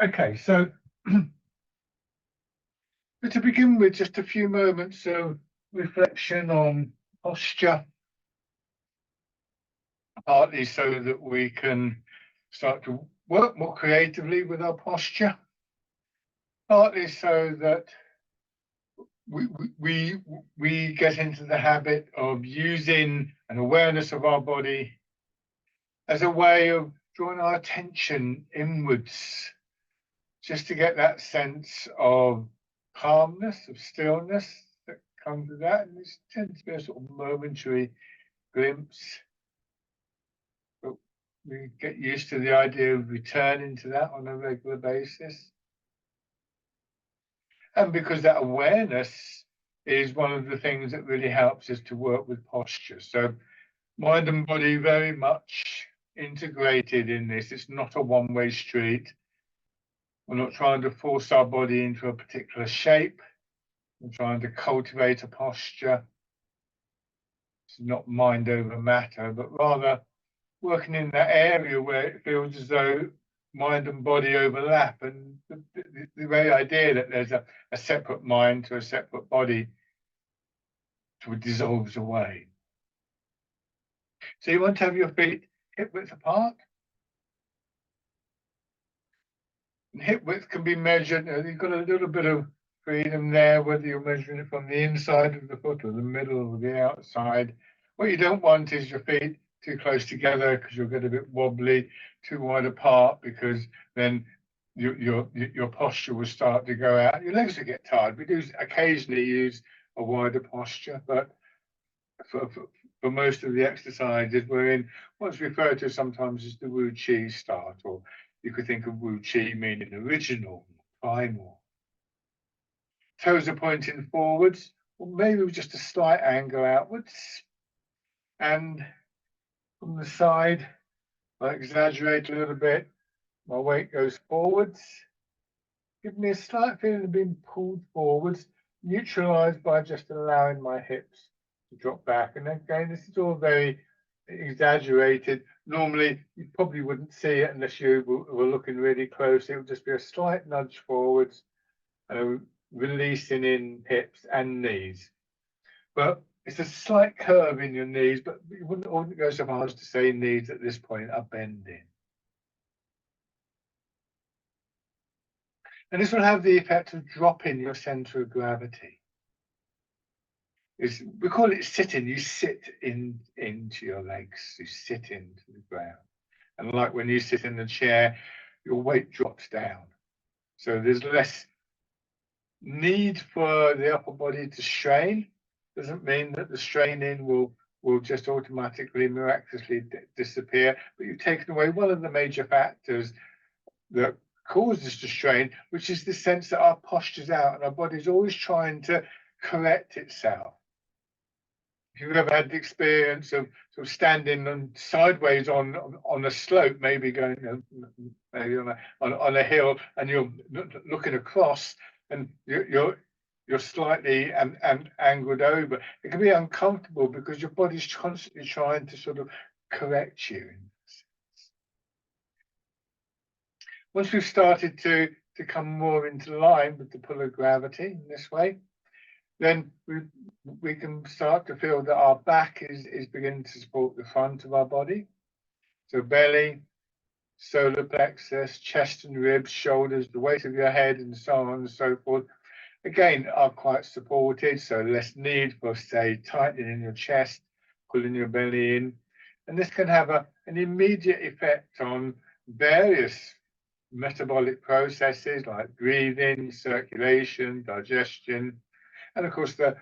Okay, so to begin with, just a few moments of reflection on posture, partly so that we can start to work more creatively with our posture, partly so that we get into the habit of using an awareness of our body as a way of drawing our attention inwards, just to get that sense of calmness, of stillness that comes with that. And this tends to be a sort of momentary glimpse, but we get used to the idea of returning to that on a regular basis. And because that awareness is one of the things that really helps us to work with posture. So mind and body very much integrated in this. It's not a one-way street. We're not trying to force our body into a particular shape. We're trying to cultivate a posture. It's not mind over matter, but rather working in that area where it feels as though mind and body overlap, and the very idea that there's a separate mind to a separate body sort of dissolves away. So you want to have your feet hip width apart. And hip width can be measured. You've got a little bit of freedom there, whether you're measuring it from the inside of the foot or the middle or the outside. What you don't want is your feet too close together, because you'll get a bit wobbly, too wide apart, because then your posture will start to go out. Your legs will get tired. We do occasionally use a wider posture, but for most of the exercises, we're in what's referred to sometimes as the Wu Chi start, or you could think of Wu Chi meaning original, primal. Toes are pointing forwards, or maybe with just a slight angle outwards. And from the side, I exaggerate a little bit. My weight goes forwards. Give me a slight feeling of being pulled forwards, neutralized by just allowing my hips to drop back. And again, this is all very exaggerated. Normally, you probably wouldn't see it unless you were looking really close. It would just be a slight nudge forwards, releasing in hips and knees. But it's a slight curve in your knees, but you wouldn't go so far as to say knees at this point are bending. And this will have the effect of dropping your center of gravity. We call it sitting. You sit into your legs, you sit into the ground. And like when you sit in the chair, your weight drops down. So there's less need for the upper body to strain. Doesn't mean that the straining will just automatically, miraculously disappear, but you've taken away one of the major factors that causes the strain, which is the sense that our posture's out and our body's always trying to correct itself. If you've ever had the experience of sort of standing sideways on a slope, maybe going maybe on a hill, and you're looking across, and you're slightly and angled over, it can be uncomfortable because your body's constantly trying to sort of correct you. Once we've started to come more into line with the pull of gravity in this way, then we can start to feel that our back is beginning to support the front of our body. So belly, solar plexus, chest and ribs, shoulders, the weight of your head, and so on and so forth, again, are quite supported. So less need for, say, tightening your chest, pulling your belly in. And this can have an immediate effect on various metabolic processes like breathing, circulation, digestion, and of course the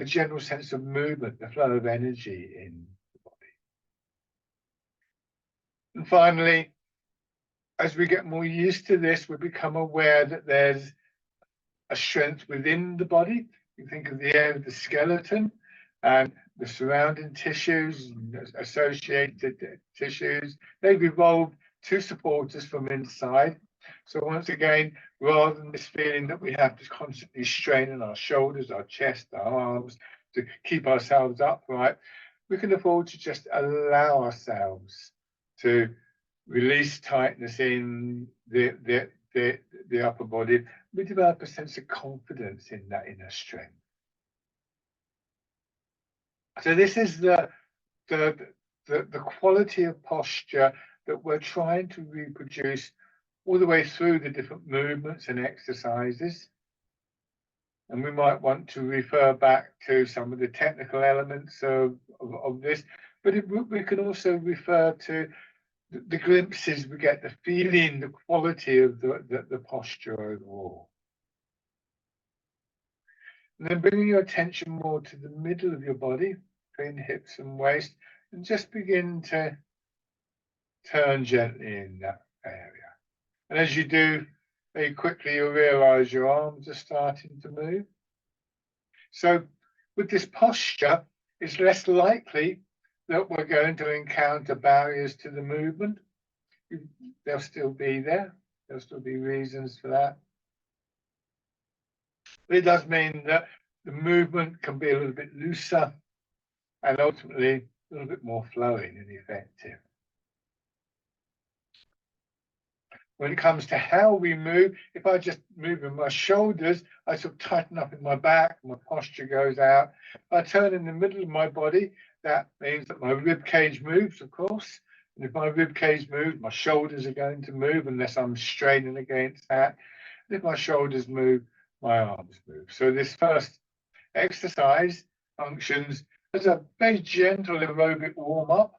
general sense of movement, the flow of energy in the body. And finally, as we get more used to this, we become aware that there's a strength within the body. You think of the area of the skeleton and the surrounding tissues, associated tissues. They've evolved to support us from inside. So once again, rather than this feeling that we have to constantly strain in our shoulders, our chest, our arms to keep ourselves upright, we can afford to just allow ourselves to release tightness in the the upper body, we develop a sense of confidence in that inner strength. So this is the quality of posture that we're trying to reproduce all the way through the different movements and exercises. And we might want to refer back to some of the technical elements of this, but we can also refer to the glimpses we get, the feeling, the quality of the posture overall. And then bringing your attention more to the middle of your body, between hips and waist, and just begin to turn gently in that area. And as you do, very quickly you'll realize your arms are starting to move. So with this posture, it's less likely that we're going to encounter barriers to the movement. They'll still be there. There'll still be reasons for that. But it does mean that the movement can be a little bit looser and ultimately a little bit more flowing and effective. When it comes to how we move, if I just move in my shoulders, I sort of tighten up in my back, my posture goes out. If I turn in the middle of my body, that means that my rib cage moves, of course. And if my rib cage moves, my shoulders are going to move unless I'm straining against that. And if my shoulders move, my arms move. So this first exercise functions as a very gentle aerobic warm-up,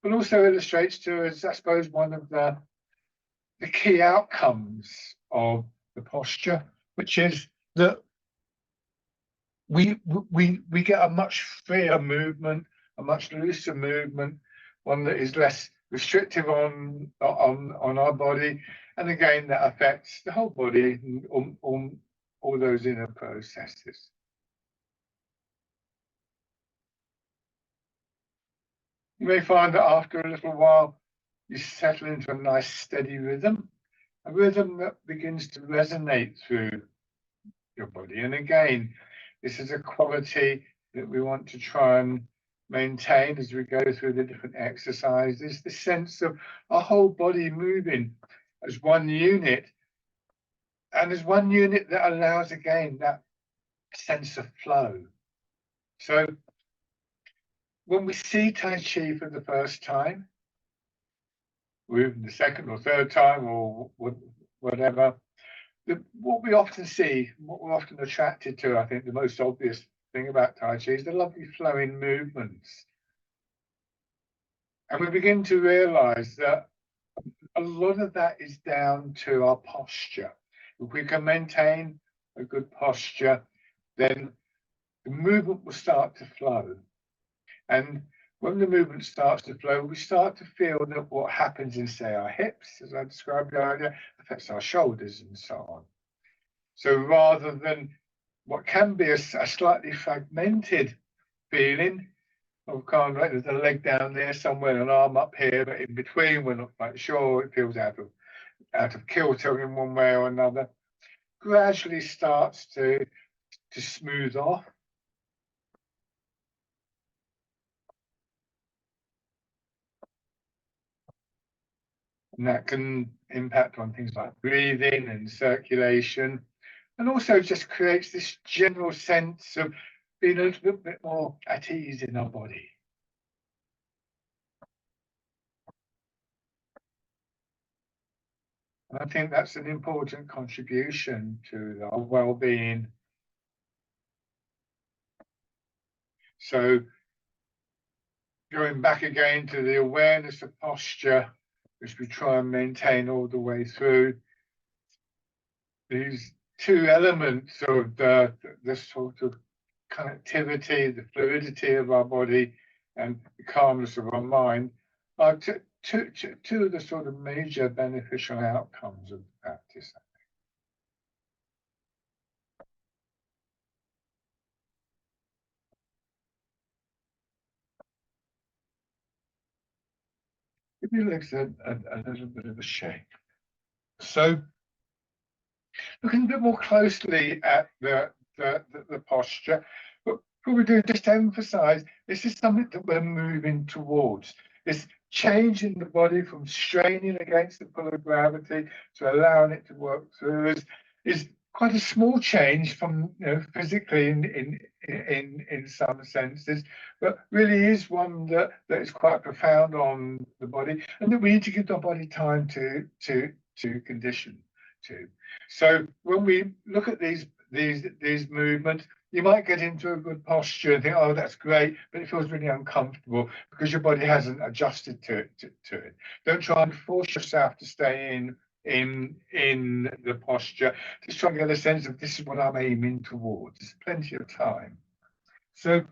but also illustrates to us, I suppose, one of the key outcomes of the posture, which is that we get a much freer movement, a much looser movement, one that is less restrictive on our body, and again that affects the whole body and all those inner processes. You may find that after a little while you settle into a nice steady rhythm, a rhythm that begins to resonate through your body. And again, this is a quality that we want to try and maintain as we go through the different exercises, the sense of our whole body moving as one unit, and as one unit that allows, again, that sense of flow. So when we see Tai Chi for the first time, or even the second or third time, or whatever, what we often see, what we're often attracted to, I think the most obvious thing about Tai Chi is the lovely flowing movements. And we begin to realize that a lot of that is down to our posture. If we can maintain a good posture, then the movement will start to flow. And when the movement starts to flow, we start to feel that what happens in, say, our hips, as I described earlier, affects our shoulders and so on. So rather than what can be a slightly fragmented feeling of kind of like there's a leg down there somewhere, an arm up here, but in between we're not quite sure, it feels out of kilter in one way or another, gradually starts to smooth off. And that can impact on things like breathing and circulation, and also just creates this general sense of being a little bit more at ease in our body. And I think that's an important contribution to our well-being. So going back again to the awareness of posture, which we try and maintain all the way through, these two elements of the sort of connectivity, the fluidity of our body, and the calmness of our mind are two of the sort of major beneficial outcomes of the practice. Give your legs a little bit of a shake. So looking a bit more closely at the posture, but what we do, just to emphasize, this is something that we're moving towards. This changing the body from straining against the pull of gravity to allowing it to work through is quite a small change from, physically in some senses, but really is one that is quite profound on the body, and that we need to give the body time to condition to. So when we look at these movements, you might get into a good posture and think, oh, that's great, but it feels really uncomfortable because your body hasn't adjusted to it. Don't try and force yourself to stay in the posture. Just try and get a sense of, this is what I'm aiming towards. There's plenty of time. So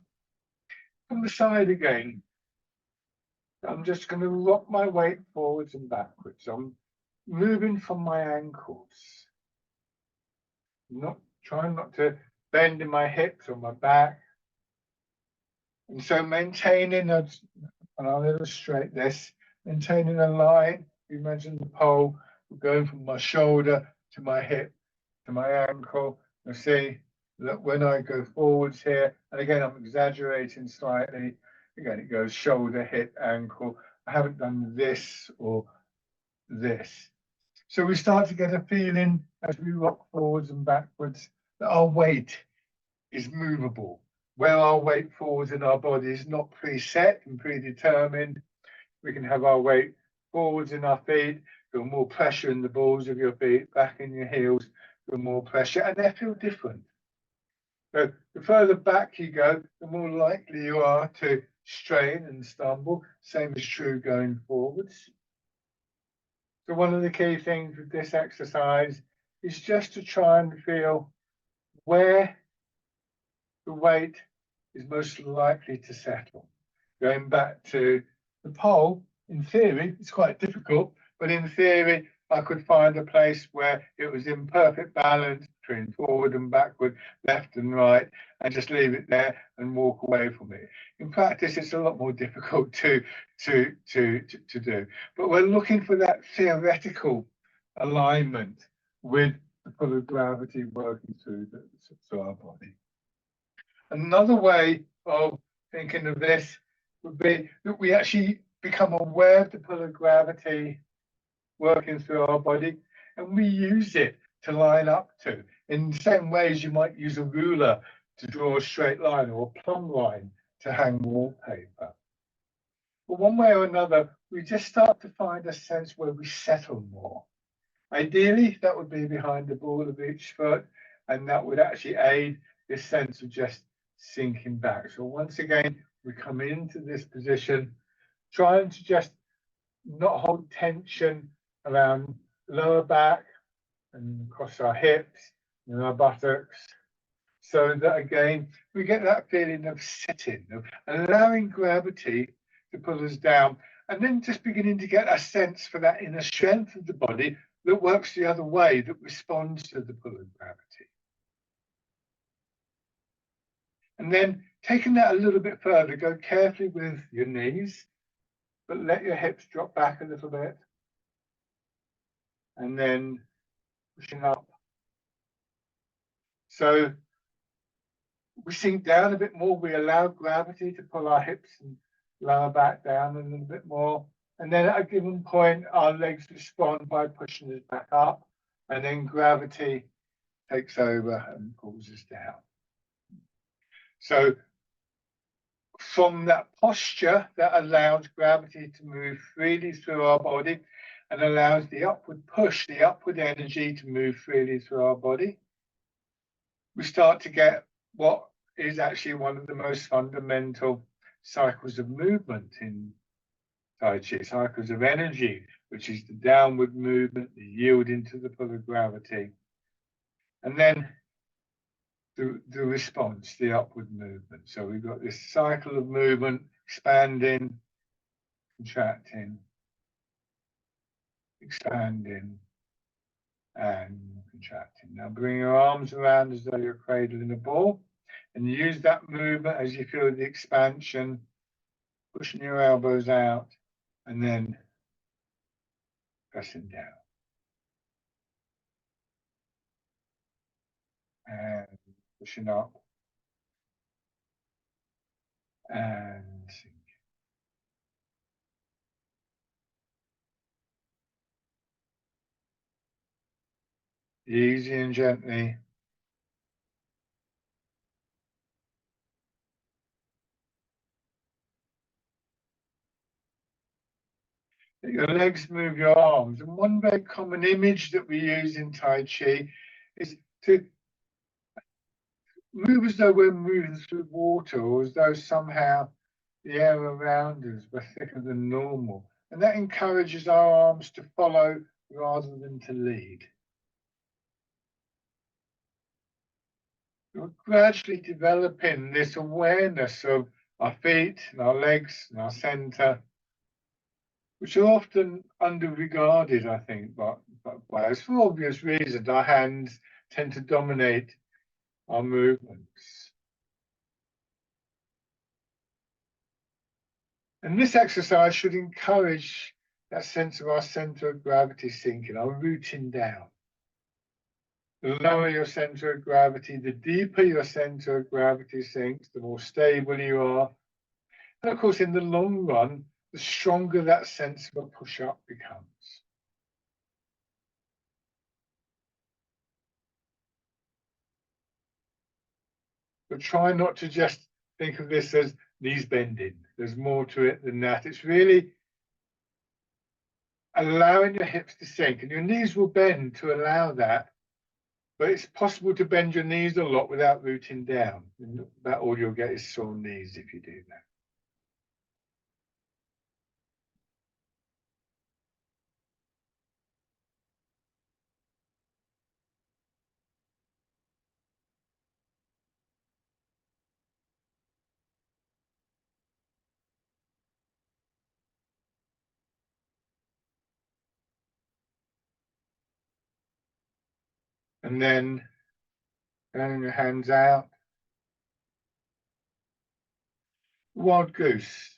from the side again, I'm just going to rock my weight forwards and backwards. I'm moving from my ankles, not trying not to bend in my hips or my back. And so maintaining and I'll illustrate this, maintaining a line. Imagine the pole going from my shoulder to my hip to my ankle. You'll see that when I go forwards here, and again, I'm exaggerating slightly. Again, it goes shoulder, hip, ankle. I haven't done this or this. So we start to get a feeling as we rock forwards and backwards that our weight is movable. Where our weight falls in our body is not preset and predetermined. We can have our weight forwards in our feet, feel more pressure in the balls of your feet, back in your heels, feel more pressure, and they feel different. So the further back you go, the more likely you are to strain and stumble. Same is true going forwards. So one of the key things with this exercise is just to try and feel where the weight is most likely to settle. Going back to the pole, in theory, it's quite difficult, but in theory, I could find a place where it was in perfect balance between forward and backward, left and right, and just leave it there and walk away from it. In practice, it's a lot more difficult to do. But we're looking for that theoretical alignment with the pull of gravity working through our body. Another way of thinking of this would be that we actually become aware of the pull of gravity working through our body, and we use it to line up to, in the same way as you might use a ruler to draw a straight line or a plumb line to hang wallpaper. But one way or another, we just start to find a sense where we settle more. Ideally, that would be behind the ball of each foot, and that would actually aid this sense of just sinking back. So once again, we come into this position, trying to just not hold tension around lower back and across our hips and our buttocks, so that again, we get that feeling of sitting, of allowing gravity to pull us down, and then just beginning to get a sense for that inner strength of the body that works the other way, that responds to the pull of gravity. And then taking that a little bit further, go carefully with your knees, but let your hips drop back a little bit. And then pushing up. So we sink down a bit more. We allow gravity to pull our hips and lower back down a little bit more. And then at a given point, our legs respond by pushing us back up. And then gravity takes over and pulls us down. So from that posture that allows gravity to move freely through our body and allows the upward push, the upward energy to move freely through our body, we start to get what is actually one of the most fundamental cycles of movement in Tai Chi, cycles of energy, which is the downward movement, the yielding to the pull of gravity. And then the response, the upward movement. So we've got this cycle of movement, expanding, contracting, expanding, and contracting. Now bring your arms around as though you're cradling a ball, and use that movement as you feel the expansion, pushing your elbows out, and then pressing down. And pushing up, and sink. easy and gently. Let your legs move your arms. And one very common image that we use in Tai Chi is to move as though we're moving through water, or as though somehow the air around us was thicker than normal. And that encourages our arms to follow rather than to lead. We're gradually developing this awareness of our feet and our legs and our center, which are often under-regarded, I think, by us for obvious reasons. Our hands tend to dominate our movements. And this exercise should encourage that sense of our center of gravity sinking, our rooting down. The lower your center of gravity, the deeper your center of gravity sinks, the more stable you are. And of course, in the long run, the stronger that sense of a push-up becomes. But try not to just think of this as knees bending. There's more to it than that. It's really allowing your hips to sink, and your knees will bend to allow that. But it's possible to bend your knees a lot without rooting down. And about all you'll get is sore knees if you do that. And then turning your hands out. Wild goose.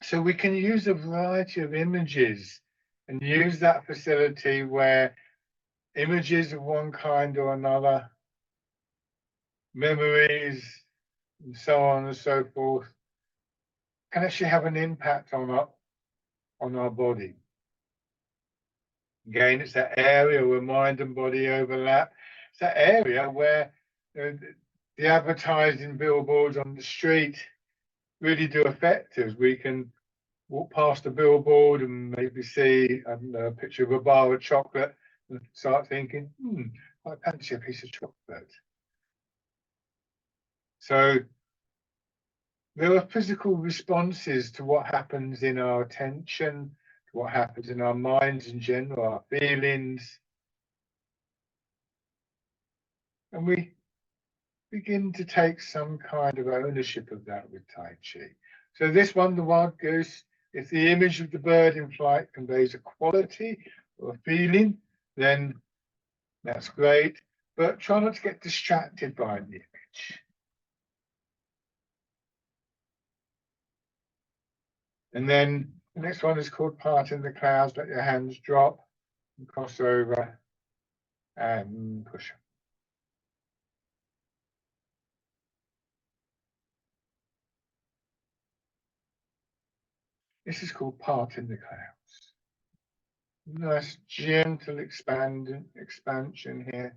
So we can use a variety of images and use that facility where images of one kind or another, memories, and so on and so forth, can actually have an impact on our body. Again, it's that area where mind and body overlap. It's that area where the advertising billboards on the street really do affect us. We can walk past a billboard and maybe see a picture of a bar of chocolate and start thinking, I fancy a piece of chocolate. So there are physical responses to what happens in our attention, to what happens in our minds in general, our feelings. And we begin to take some kind of ownership of that with Tai Chi. So this one, the wild goose, if the image of the bird in flight conveys a quality or a feeling, then that's great. But try not to get distracted by the image. And then the next one is called Part in the Clouds. Let your hands drop and cross over and push up. This is called Part in the Clouds. Nice gentle expansion here.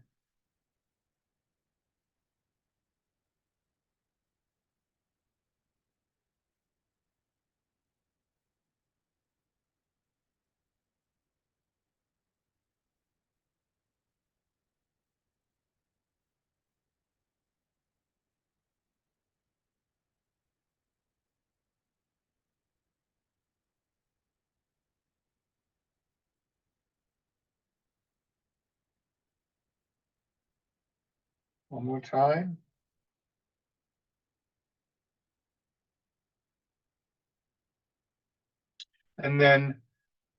One more time. And then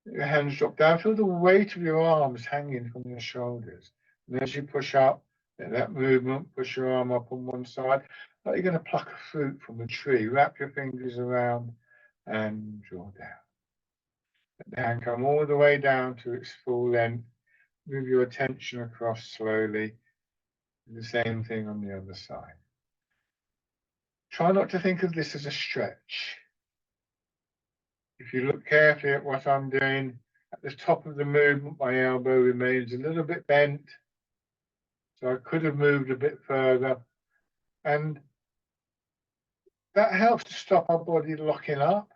your hands drop down. Feel the weight of your arms hanging from your shoulders. And as you push up, let that movement, push your arm up on one side, like you're going to pluck a fruit from a tree. Wrap your fingers around and draw down. Let the hand come all the way down to its full length. Move your attention across slowly. Do the same thing on the other side. Try not to think of this as a stretch. If you look carefully at what I'm doing, At the top of the movement, my elbow remains a little bit bent, so I could have moved a bit further, and that helps to stop our body locking up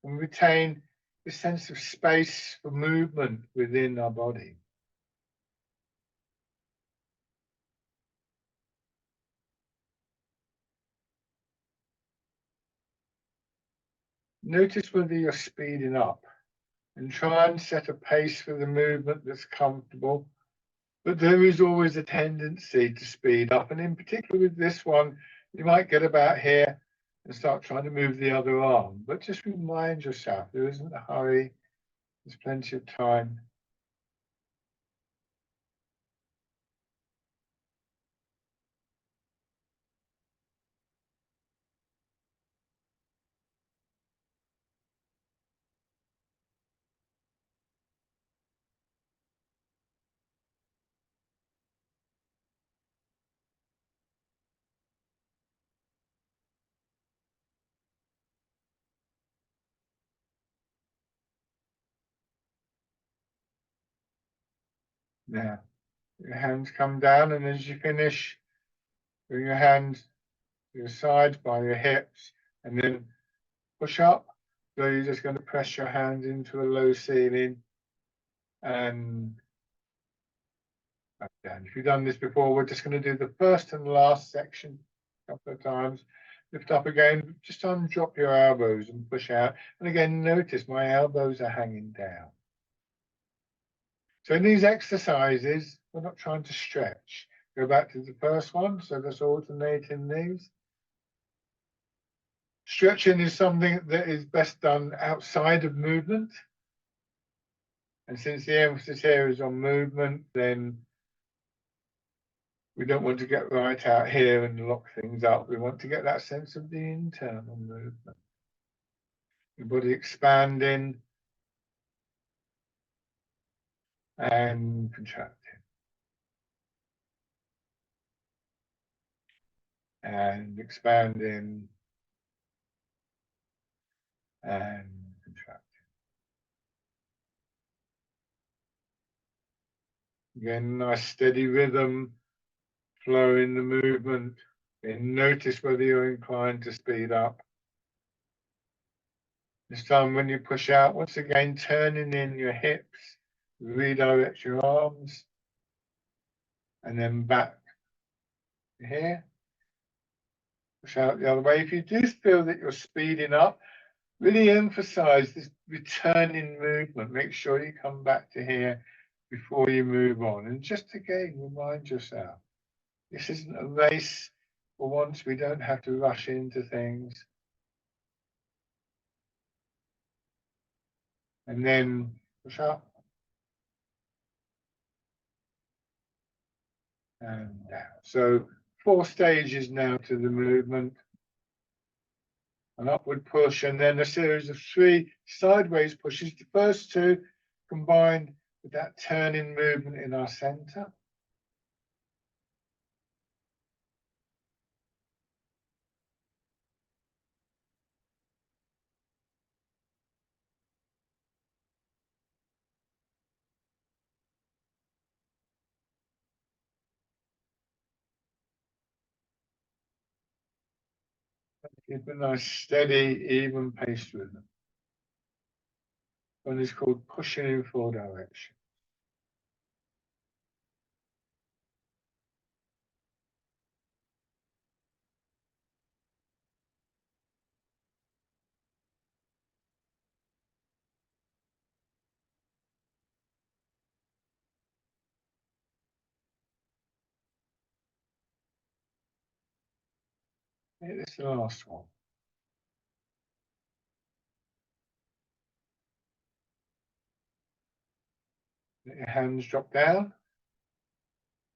and retain the sense of space for movement within our body. Notice whether you're speeding up and try and set a pace for the movement that's comfortable. But there is always a tendency to speed up. And in particular with this one, you might get about here and start trying to move the other arm. But just remind yourself, there isn't a hurry. There's plenty of time. Now, your hands come down, and as you finish, bring your hands to your sides by your hips, and then push up. So you're just going to press your hands into a low ceiling and back down. If you've done this before, we're just going to do the first and last section a couple of times. Lift up again, just undrop your elbows and push out. And again, notice my elbows are hanging down. So in these exercises, we're not trying to stretch. Go back to the first one. So let's alternate in these. Stretching is something that is best done outside of movement. And since the emphasis here is on movement, then we don't want to get right out here and lock things up. We want to get that sense of the internal movement. Your body expanding and contracting. And expanding and contracting. Again, nice steady rhythm, flow in the movement. And notice whether you're inclined to speed up. This time when you push out, once again, turning in your hips, redirect your arms, and then back here. Push out the other way. If you do feel that you're speeding up, really emphasize this returning movement. Make sure you come back to here before you move on. And just again, remind yourself, this isn't a race. For once, we don't have to rush into things. And then push up and down. So 4 stages now to the movement. An upward push, and then a series of 3 sideways pushes. The first 2 combined with that turning movement in our center. Keep a nice, steady, even pace rhythm. One is called pushing in 4 directions. This is the last one. Let your hands drop down.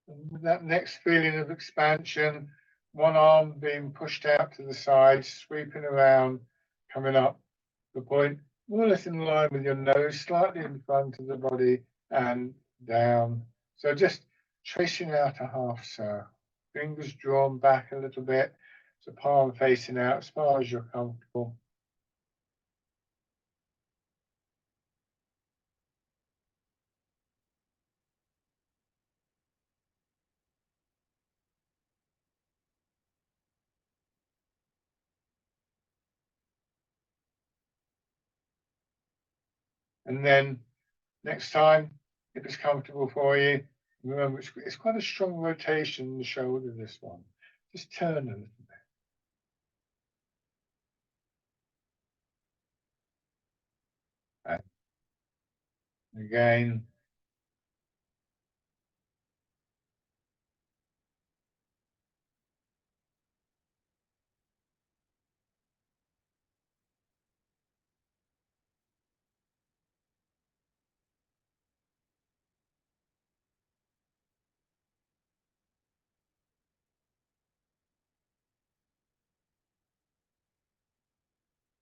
And with that next feeling of expansion, one arm being pushed out to the side, sweeping around, coming up the point, more or less in line with your nose, slightly in front of the body and down. So just tracing out a half circle. Fingers drawn back a little bit, so palm facing out as far as you're comfortable. And then next time, if it's comfortable for you, remember it's quite a strong rotation in the shoulder, this one. Just turn a little bit. And again,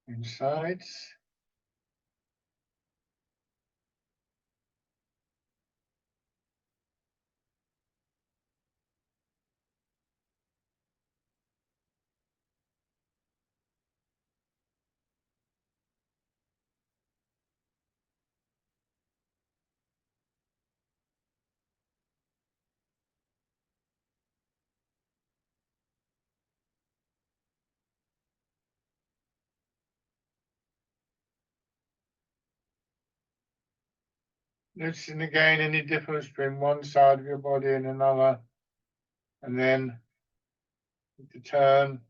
insides. Noticing again any difference between one side of your body and another, and then to turn.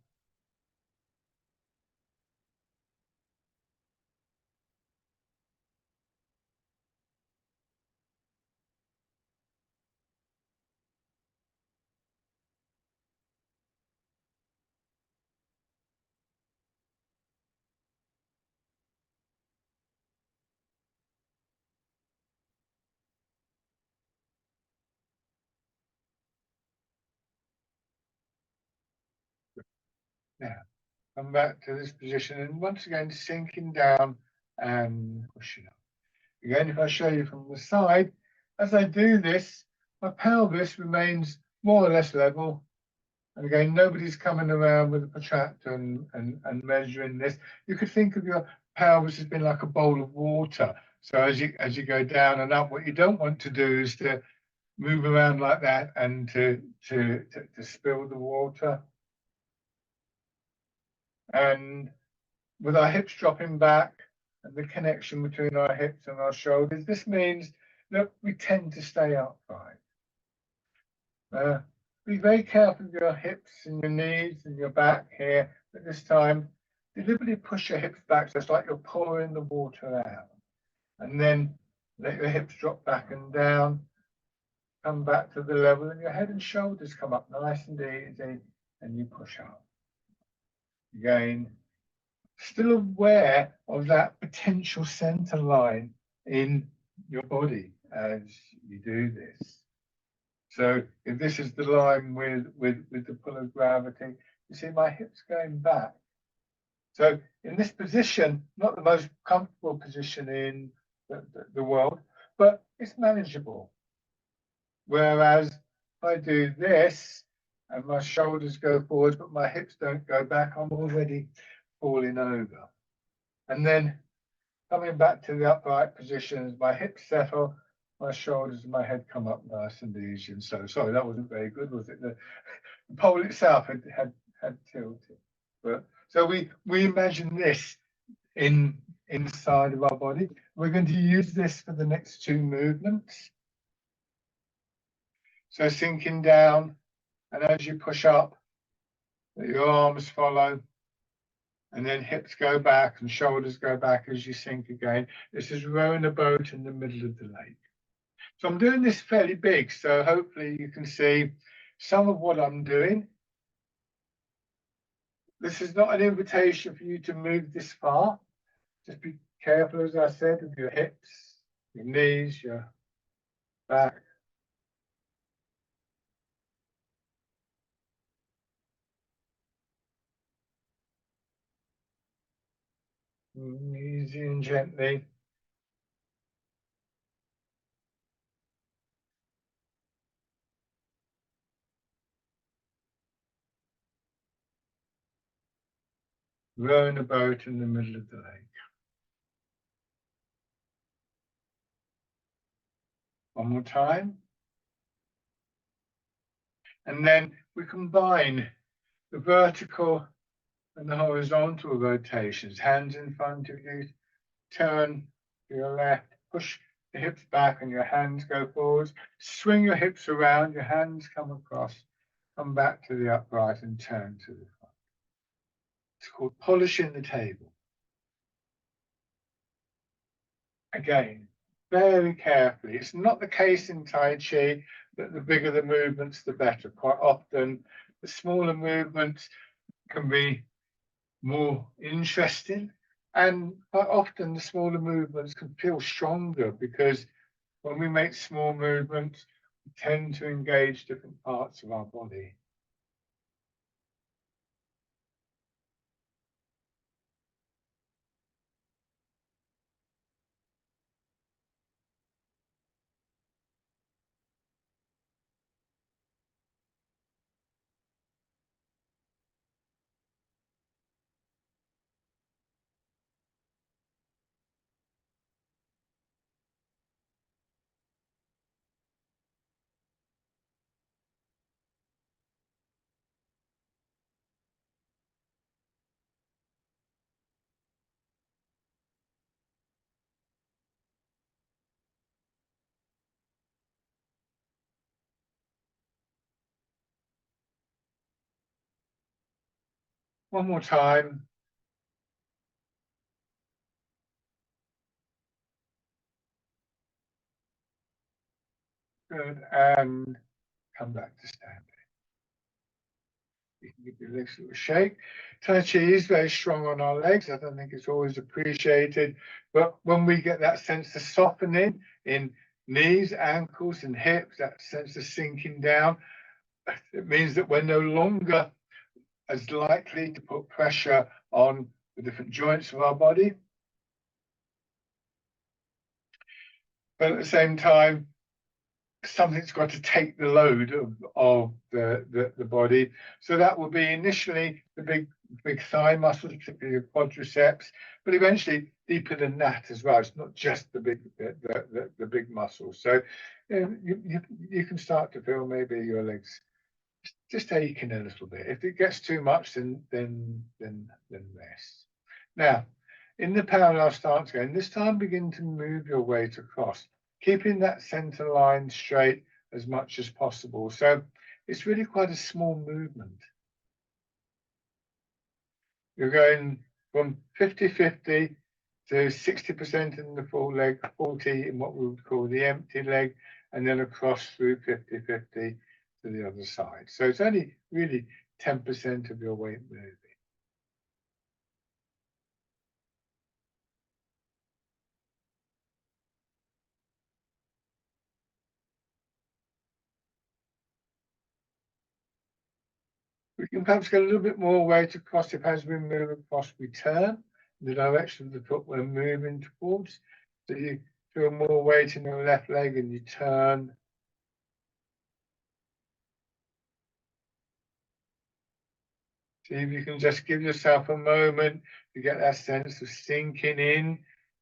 Now, come back to this position, and once again, sinking down and pushing up. Again, if I show you from the side, as I do this, my pelvis remains more or less level. And again, nobody's coming around with a protractor and measuring this. You could think of your pelvis as being like a bowl of water. So as you go down and up, what you don't want to do is to move around like that and to spill the water. And with our hips dropping back and the connection between our hips and our shoulders, this means that we tend to stay upright. Be very careful with your hips and your knees and your back here. But this time, deliberately push your hips back, so it's like you're pouring the water out. And then let your hips drop back and down. Come back to the level, and your head and shoulders come up nice and easy, and you push up. Again, still aware of that potential center line in your body as you do this. So if this is the line with the pull of gravity, you see my hips going back. So in this position, not the most comfortable position in the world, but it's manageable. Whereas if I do this and my shoulders go forward, but my hips don't go back, I'm already falling over. And then coming back to the upright position, as my hips settle, my shoulders and my head come up nice and easy. And so, sorry, that wasn't very good, was it? The pole itself had tilted. But so we imagine this inside of our body. We're going to use this for the next two movements. So sinking down, and as you push up, your arms follow, and then hips go back and shoulders go back as you sink again. This is rowing a boat in the middle of the lake. So I'm doing this fairly big, so hopefully you can see some of what I'm doing. This is not an invitation for you to move this far. Just be careful, as I said, of your hips, your knees, your back. Easy and gently. Rowing a boat in the middle of the lake. One more time. And then we combine the vertical and the horizontal rotations. Hands in front of you, turn to your left, push the hips back and your hands go forwards. Swing your hips around, your hands come across, come back to the upright and turn to the front. It's called polishing the table. Again, very carefully. It's not the case in Tai Chi that the bigger the movements, the better. Quite often, the smaller movements can be more interesting, and quite often the smaller movements can feel stronger because when we make small movements, we tend to engage different parts of our body. One more time. Good, and come back to standing. You can give your legs a little shake. Tai Chi is very strong on our legs. I don't think it's always appreciated. But when we get that sense of softening in knees, ankles, and hips, that sense of sinking down, it means that we're no longer as likely to put pressure on the different joints of our body. But at the same time, something's got to take the load of the body. So that will be initially the big thigh muscles, particularly your quadriceps, but eventually deeper than that as well. It's not just the big muscles. So you can start to feel maybe your legs just aching a little bit. If it gets too much, then rest. Now, in the parallel stance again, this time begin to move your weight across, keeping that center line straight as much as possible. So it's really quite a small movement. You're going from 50-50 to 60% in the full leg, 40 in what we would call the empty leg, and then across through 50-50 to the other side. So it's only really 10% of your weight moving. We can perhaps get a little bit more weight across if as we move across, we turn in the direction of the foot we're moving towards. So you feel more weight in your left leg and you turn. See if you can just give yourself a moment to get that sense of sinking in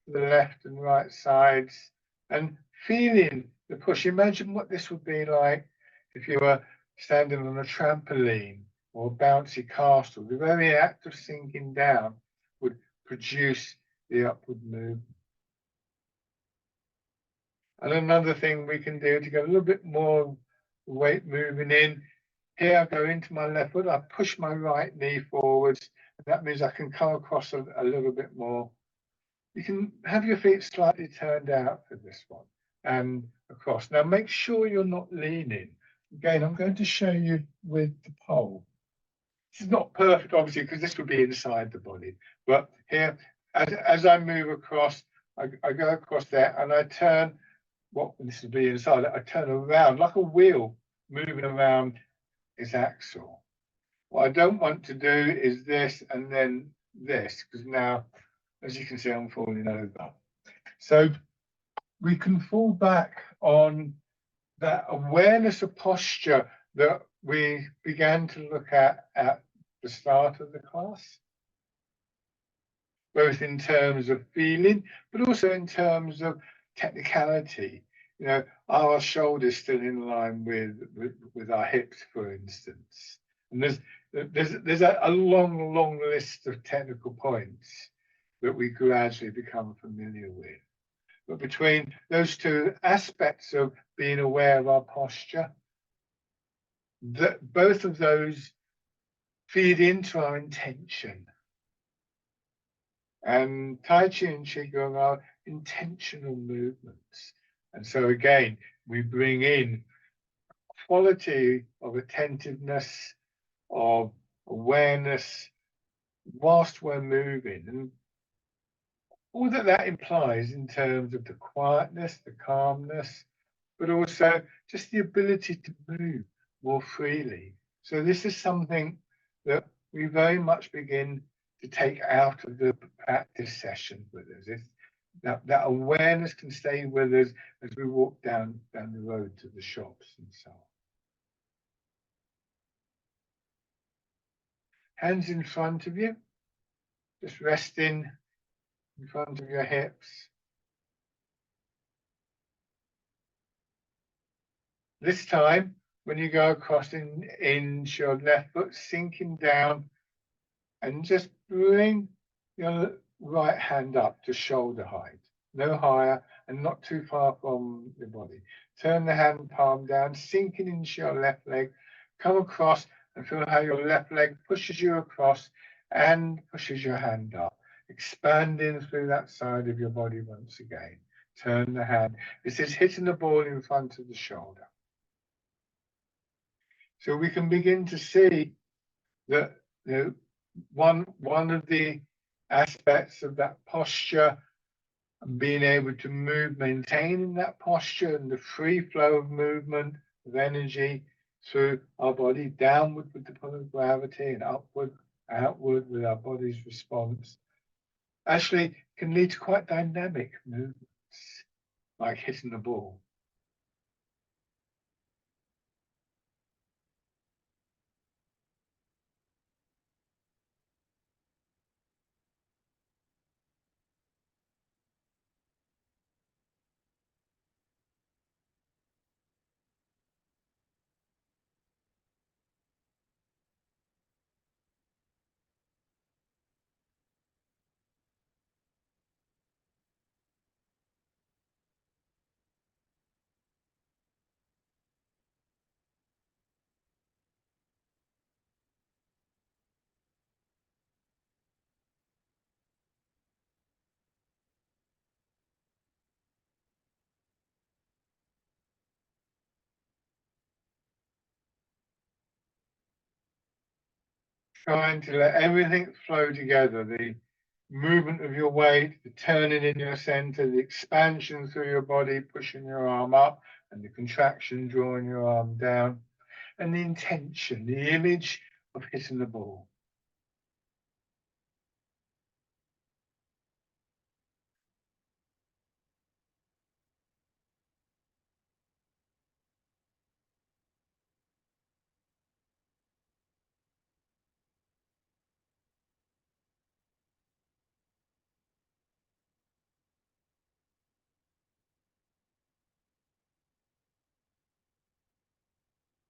to the left and right sides and feeling the push. Imagine what this would be like if you were standing on a trampoline or a bouncy castle. The very act of sinking down would produce the upward movement. And another thing we can do to get a little bit more weight moving in, here I go into my left foot, I push my right knee forwards, and that means I can come across a little bit more. You can have your feet slightly turned out for this one and across. Now make sure you're not leaning. Again, I'm going to show you with the pole. This is not perfect, obviously, because this would be inside the body. But here, as I move across, I go across there and I turn, this would be inside, I turn around like a wheel moving around its axle. What I don't want to do is this and then this, because now, as you can see, I'm falling over. So we can fall back on that awareness of posture that we began to look at the start of the class, both in terms of feeling, but also in terms of technicality. You know, are our shoulders still in line with our hips, for instance? And there's a long list of technical points that we gradually become familiar with. But between those two aspects of being aware of our posture, that both of those feed into our intention. And Tai Chi and Qigong are intentional movements. And so again, we bring in quality of attentiveness, of awareness, whilst we're moving. And all that that implies in terms of the quietness, the calmness, but also just the ability to move more freely. So this is something that we very much begin to take out of the practice session with us. It's that awareness can stay with us as we walk down the road to the shops and so on. Hands in front of you, just resting in front of your hips. This time, when you go across into your left foot, sinking down, and just bring your right hand up to shoulder height, no higher and not too far from your body. Turn the hand palm down, sinking into your left leg, come across and feel how your left leg pushes you across and pushes your hand up, expanding through that side of your body once again. Turn the hand. This is hitting the ball in front of the shoulder. So we can begin to see that one of the aspects of that posture and being able to move, maintaining that posture and the free flow of movement of energy through our body, downward with the pull of gravity and upward, outward with our body's response, actually can lead to quite dynamic movements, like hitting the ball. Trying to let everything flow together, the movement of your weight, the turning in your center, the expansion through your body, pushing your arm up, and the contraction, drawing your arm down, and the intention, the image of hitting the ball.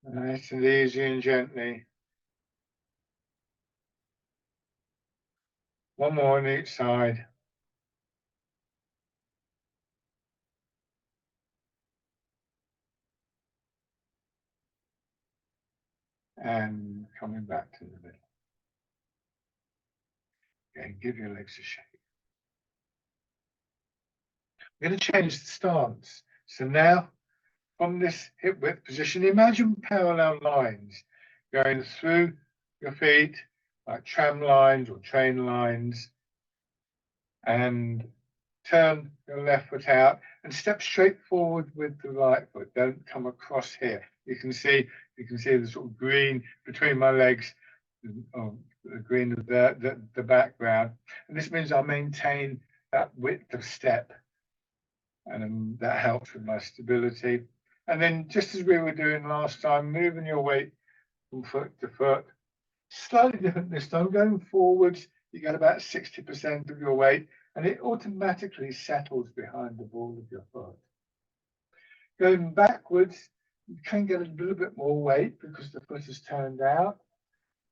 Nice and easy and gently. One more on each side. And coming back to the middle. Okay, give your legs a shake. I'm going to change the stance. So now, from this hip width position, imagine parallel lines going through your feet, like tram lines or train lines, and turn your left foot out and step straight forward with the right foot. Don't come across here. You can see the sort of green between my legs, the green of the background. And this means I maintain that width of step, and that helps with my stability. And then, just as we were doing last time, moving your weight from foot to foot, slightly different this time. Going forwards, you get about 60% of your weight, and it automatically settles behind the ball of your foot. Going backwards, you can get a little bit more weight because the foot is turned out,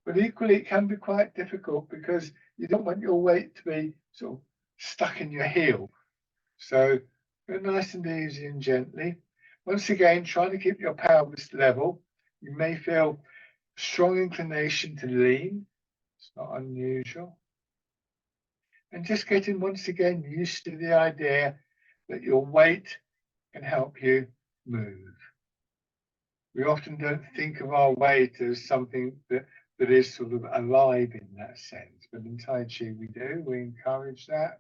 but equally it can be quite difficult because you don't want your weight to be sort of stuck in your heel. So Go nice and easy and gently. Once again, trying to keep your pelvis level. You may feel strong inclination to lean. It's not unusual. And just getting once again used to the idea that your weight can help you move. We often don't think of our weight as something that is sort of alive in that sense, but in Tai Chi we do. We encourage that.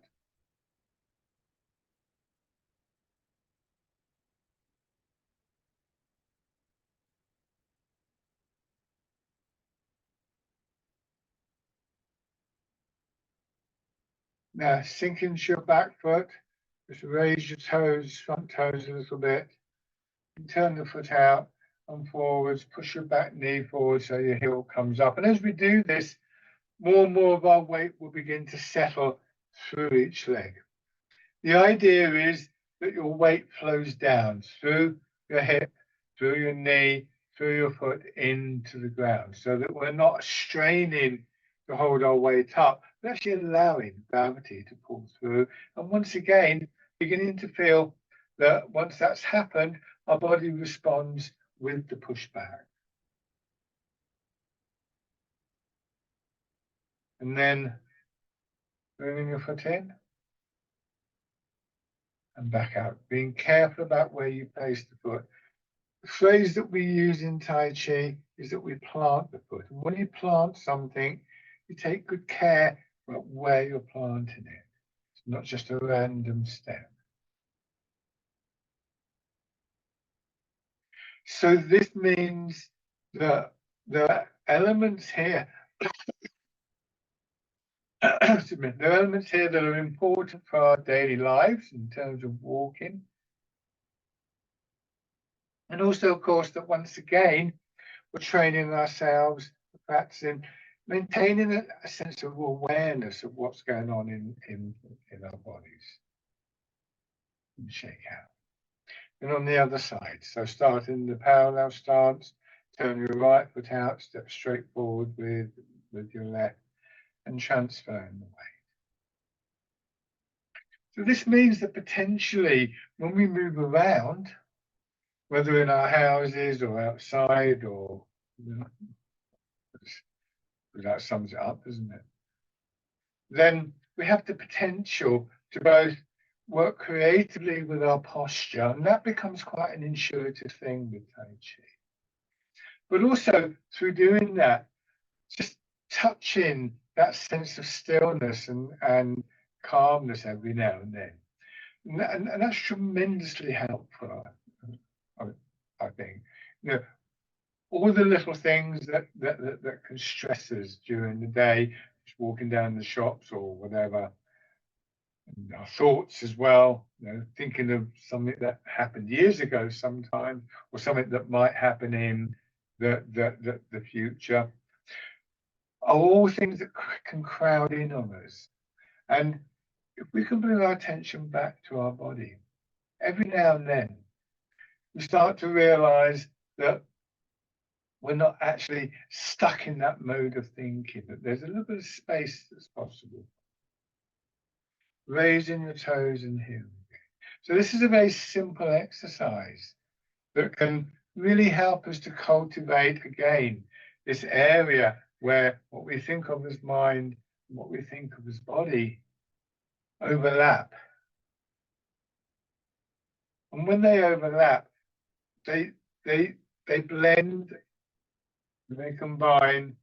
Now sink into your back foot. Just raise your toes, front toes a little bit. And turn the foot out and forwards. Push your back knee forward so your heel comes up. And as we do this, more and more of our weight will begin to settle through each leg. The idea is that your weight flows down through your hip, through your knee, through your foot into the ground, so that we're not straining to hold our weight up, we're actually allowing gravity to pull through. And once again, beginning to feel that once that's happened, our body responds with the pushback. And then bringing your foot in and back out, being careful about where you place the foot. The phrase that we use in Tai Chi is that we plant the foot. And when you plant something, you take good care about where you're planting it. It's not just a random step. So this means that there are elements here, there are elements here that are important for our daily lives in terms of walking. And also, of course, that once again, we're training ourselves, practicing, maintaining a sense of awareness of what's going on in our bodies. And shake out. And on the other side, so start in the parallel stance, turn your right foot out, step straight forward with your left, and transferring the weight. So this means that potentially when we move around, whether in our houses or outside or, that sums it up, doesn't it? Then we have the potential to both work creatively with our posture, and that becomes quite an intuitive thing with Tai Chi. But also through doing that, just touching that sense of stillness and calmness every now and then. And that's tremendously helpful, I think. You know, all the little things that can stress us during the day, just walking down the shops or whatever, and our thoughts as well, thinking of something that happened years ago sometime, or something that might happen in the future, are all things that can crowd in on us. And if we can bring our attention back to our body, every now and then, we start to realize that we're not actually stuck in that mode of thinking, that there's a little bit of space that's possible. Raising your toes and heels. So this is a very simple exercise that can really help us to cultivate, again, this area where what we think of as mind and what we think of as body overlap. And when they overlap, they blend, they combine,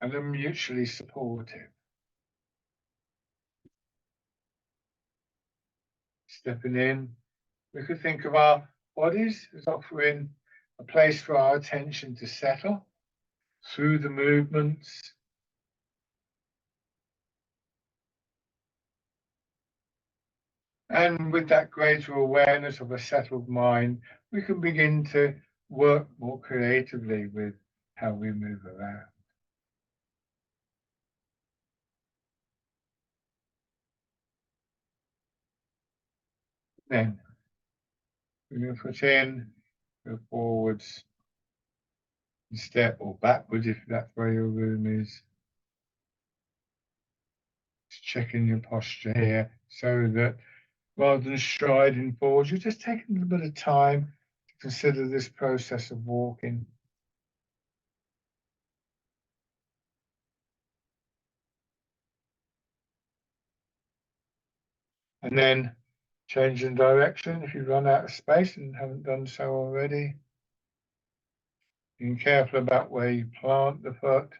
and are mutually supportive. Stepping in, we could think of our bodies as offering a place for our attention to settle through the movements. And with that greater awareness of a settled mind, we can begin to work more creatively with how we move around. Then, bring your foot in, go forwards, and step or backwards if that's where your room is. Just checking your posture here so that rather than striding forward. You're just taking a little bit of time to consider this process of walking. And then changing direction if you run out of space and haven't done so already. Being careful about where you plant the foot.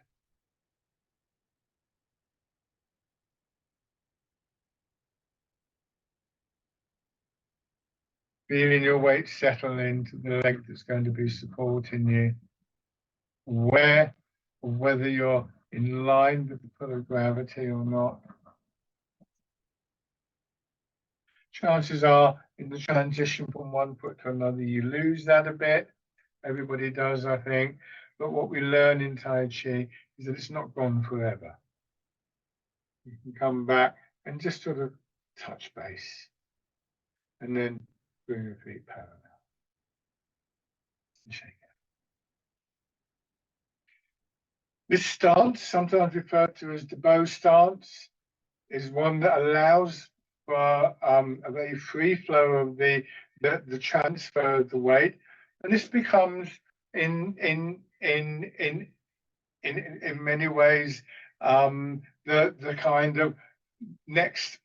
Feeling your weight settle into the leg that's going to be supporting you. Aware of whether you're in line with the pull of gravity or not. Chances are, in the transition from one foot to another, you lose that a bit. Everybody does, I think. But what we learn in Tai Chi is that it's not gone forever. You can come back and just sort of touch base. And then bring your feet parallel. And shake it. This stance, sometimes referred to as the bow stance, is one that allows for a very free flow of the transfer of the weight. And this becomes in many ways the kind of next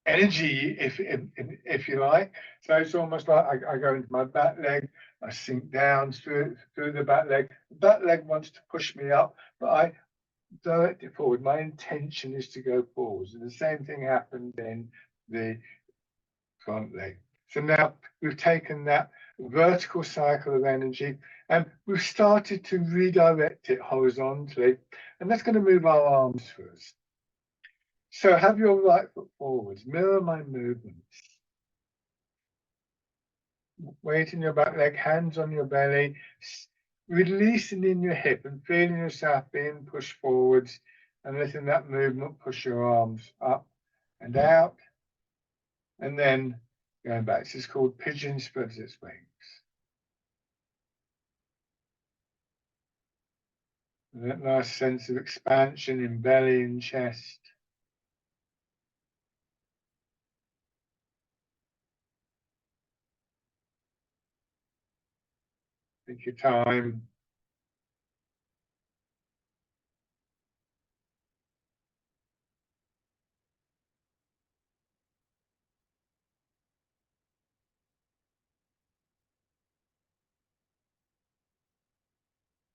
energy, if you like. So it's almost like I go into my back leg, I sink down through the back leg. The back leg wants to push me up, but I direct it forward. My intention is to go forwards. And the same thing happened in the front leg. So now we've taken that vertical cycle of energy and we've started to redirect it horizontally. And that's going to move our arms first. So have your right foot forwards, mirror my movements. Weight in your back leg, hands on your belly, releasing in your hip and feeling yourself being pushed forwards and letting that movement push your arms up and out. And then going back. This is called pigeon spreads its wings. And that nice sense of expansion in belly and chest. Take your time.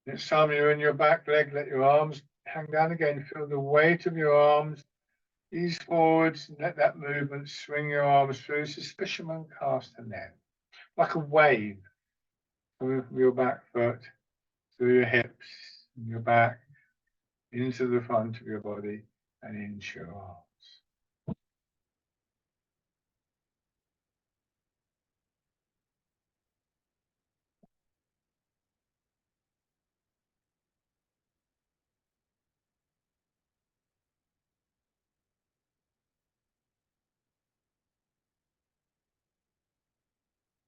Next time you're in your back leg, let your arms hang down again. Feel the weight of your arms. Ease forwards and let that movement swing your arms through suspicion cast and then. Like a wave coming from your back foot, through your hips, and your back, into the front of your body and into your arms.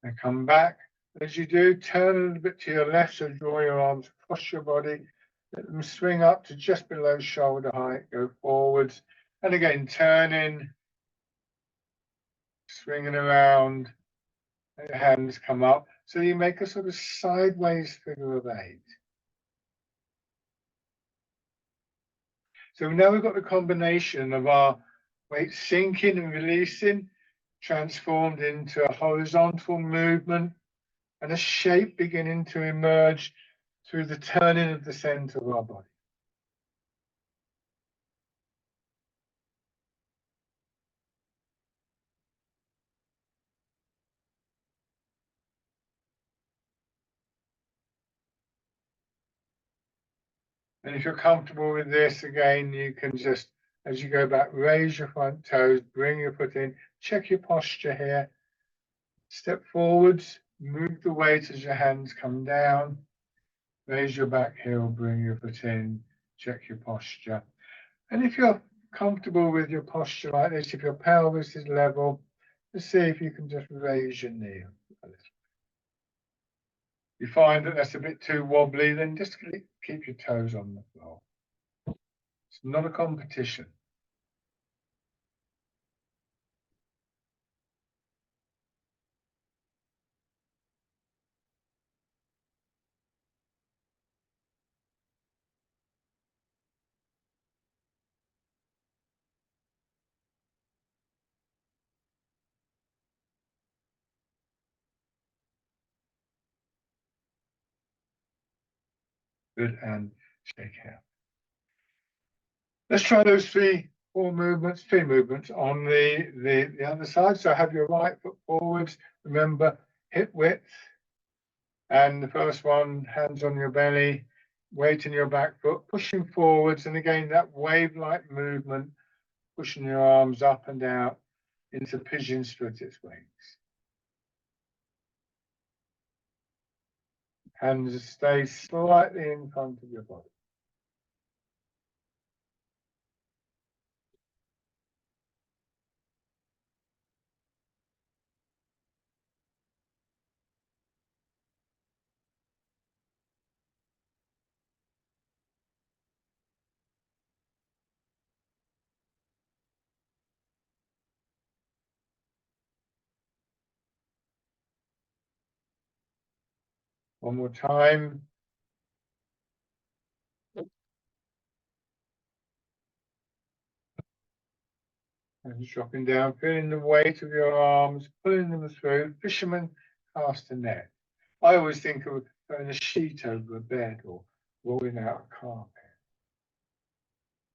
And come back. As you do, turn a little bit to your left, so draw your arms across your body. Let them swing up to just below shoulder height, go forwards. And again, turning, swinging around, let your hands come up. So you make a sort of sideways figure of 8. So now we've got the combination of our weight sinking and releasing, transformed into a horizontal movement and a shape beginning to emerge through the turning of the center of our body. And if you're comfortable with this, again, you can just, as you go back, raise your front toes, bring your foot in, check your posture here. Step forwards, move the weight as your hands come down. Raise your back heel, bring your foot in, check your posture. And if you're comfortable with your posture like this, if your pelvis is level, just see if you can just raise your knee a little. You find that that's a bit too wobbly, then just keep your toes on the floor. It's not a competition. Good, and shake out. Let's try those three movements on the other side. So have your right foot forwards. Remember, hip width. And the first one, hands on your belly, weight in your back foot, pushing forwards. And again, that wave-like movement, pushing your arms up and out into pigeon strut its wings. Hands stay slightly in front of your body. One more time. And dropping down, feeling the weight of your arms, pulling them through. Fisherman cast a net. I always think of throwing a sheet over a bed or rolling out a carpet.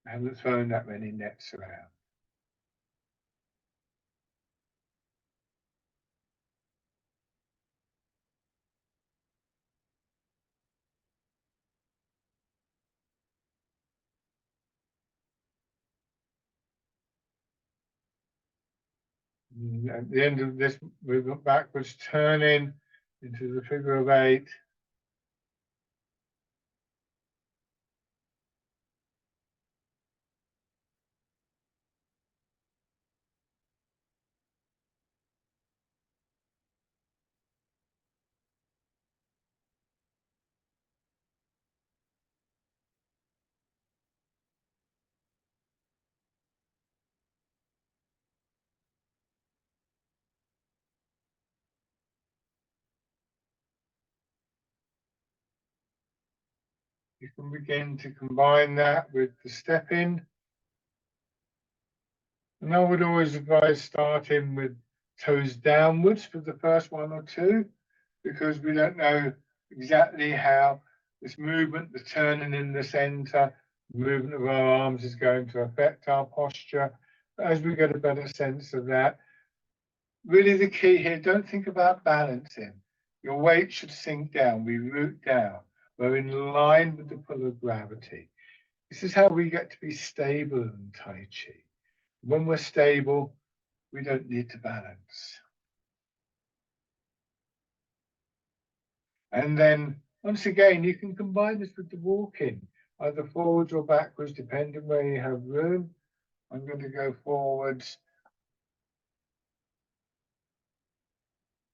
I haven't thrown that many nets around. At the end of this movement backwards, turning into the figure of 8. You can begin to combine that with the step in. And I would always advise starting with toes downwards for the first one or two, because we don't know exactly how this movement, the turning in the center, movement of our arms is going to affect our posture. But as we get a better sense of that, really the key here, don't think about balancing. Your weight should sink down, we root down. We're in line with the pull of gravity. This is how we get to be stable in Tai Chi. When we're stable, we don't need to balance. And then, once again, you can combine this with the walking, either forwards or backwards, depending where you have room. I'm going to go forwards.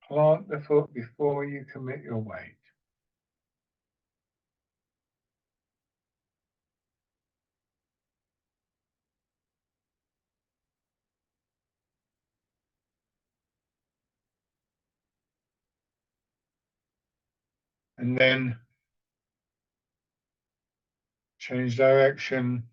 Plant the foot before you commit your weight. And then change direction.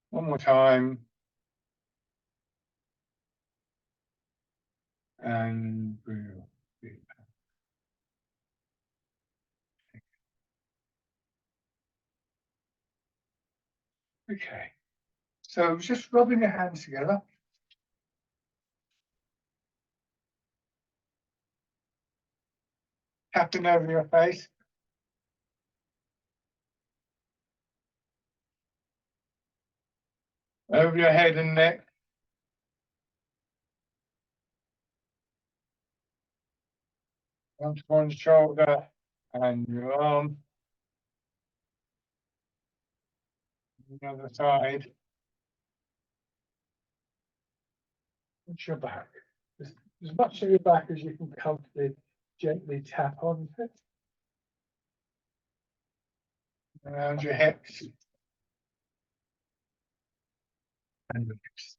One more time. And we'll be back. Okay. So just rubbing your hands together. Tapping over your face. Over your head and neck. Onto one shoulder and your arm. The other side. It's your back. As much of your back as you can comfortably, gently tap on it. Around your hips. And the hips.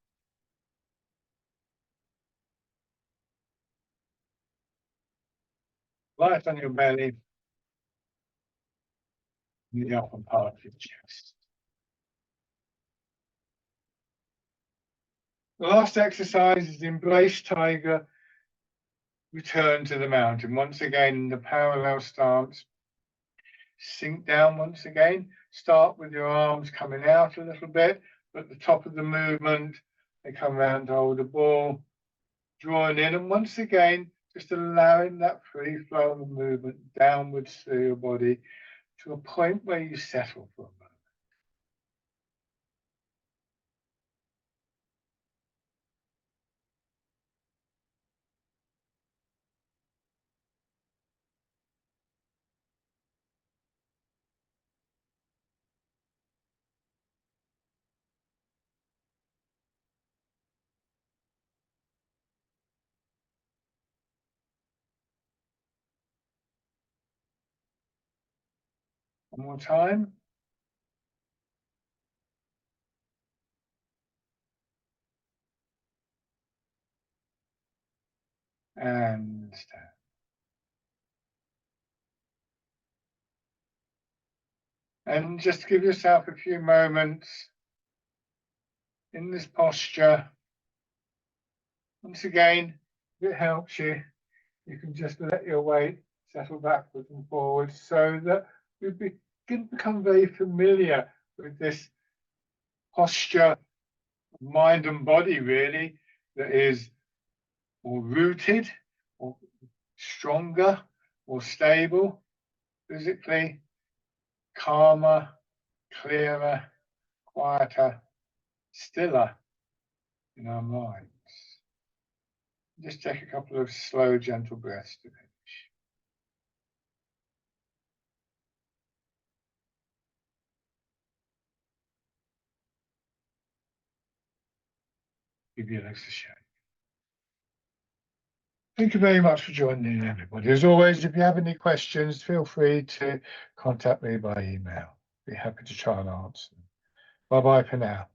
Light on your belly. The upper part of your chest. The last exercise is the embrace tiger, return to the mountain. Once again, in the parallel stance, sink down once again. Start with your arms coming out a little bit. At the top of the movement, they come around to hold the ball, drawing in, and once again, just allowing that free flow of movement downwards through your body to a point where you settle for a moment. One more time. And stand. And just give yourself a few moments in this posture. Once again, if it helps you, you can just let your weight settle backwards and forwards so that you can become very familiar with this posture, mind and body, really, that is more rooted, more stronger, more stable, physically, calmer, clearer, quieter, stiller in our minds. Just take a couple of slow, gentle breaths to finish. Give your legs a shake. Thank you very much for joining in, everybody. As always, if you have any questions, feel free to contact me by email. Be happy to try and answer. Bye-bye for now.